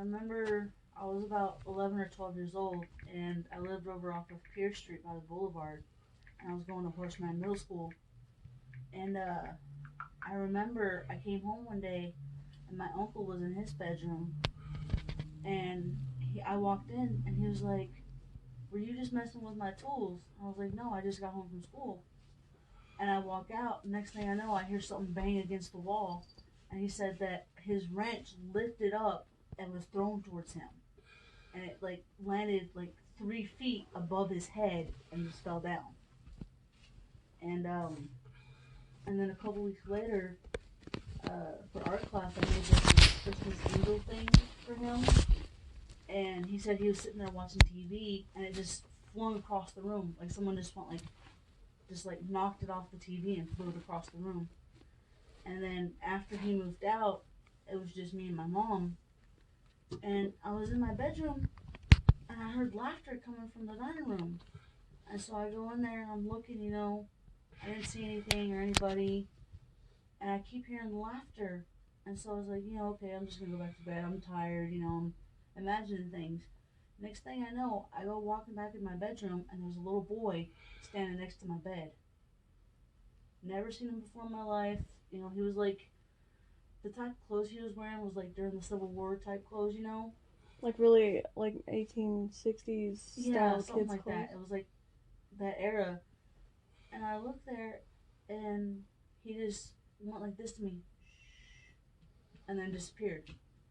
I remember I was about 11 or 12 years old, and I lived over off of Pierce Street by the Boulevard, and I was going to Horseman Middle School. And I remember I came home one day, and my uncle was in his bedroom, and I walked in, and he was like, "Were you just messing with my tools?" I was like, "No, I just got home from school." And I walk out, next thing I know, I hear something bang against the wall, and he said that his wrench lifted up and was thrown towards him, and it like landed like 3 feet above his head and just fell down. And then a couple weeks later, for art class, I made this Christmas angel thing for him, and he said he was sitting there watching TV, and it just flung across the room, like someone just went like, just like knocked it off the TV and flew it across the room. And then after he moved out, it was just me and my mom, and I was in my bedroom, and I heard laughter coming from the dining room, and so I go in there and I'm looking, I didn't see anything or anybody, and I keep hearing laughter, and so I was like, okay, I'm just gonna go back to bed. I'm tired, I'm imagining things. Next thing I know, I go walking back in my bedroom, and there's a little boy standing next to my bed. Never seen him before in my life. He was like, the type of clothes he was wearing was like during the Civil War type clothes, Like really, like 1860s style something kids' like clothes. that. It was like that era. And I looked there, and he just went like this to me, and then disappeared.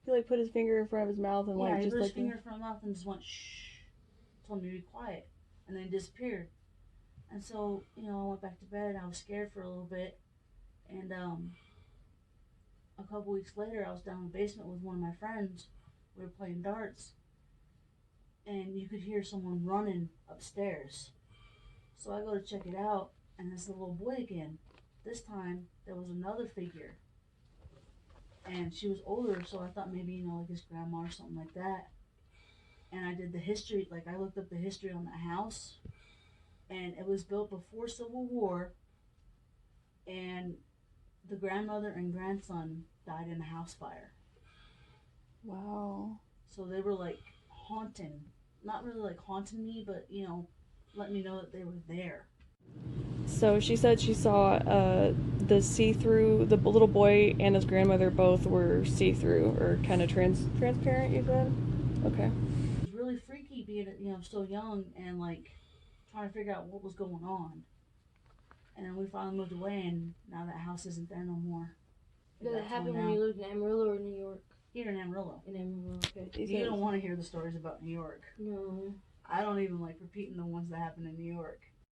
He like put his finger in front of his mouth and Yeah, like he just put his like finger in front of my mouth and just went shh, told me to be quiet, and then disappeared. And so, I went back to bed. I was scared for a little bit, and a couple weeks later, I was down in the basement with one of my friends. We were playing darts, and you could hear someone running upstairs. So I go to check it out, and it's the little boy again. This time, there was another figure, and she was older, so I thought maybe, like his grandma or something like that. And I did the history, like I looked up the history on the house, and it was built before Civil War, and the grandmother and grandson died in a house fire. wow. So they were like haunting, not really like haunting me, but let me know that they were there. So she said she saw the see-through, the little boy and his grandmother both were see-through or kind of transparent, you said? Okay. It was really freaky being, so young and like trying to figure out what was going on. And then we finally moved away, and now that house isn't there no more. Did that happen when you lived in Amarillo or New York? Here in Amarillo. In Amarillo, okay. You don't want to hear the stories about New York. No. I don't even like repeating the ones that happened in New York.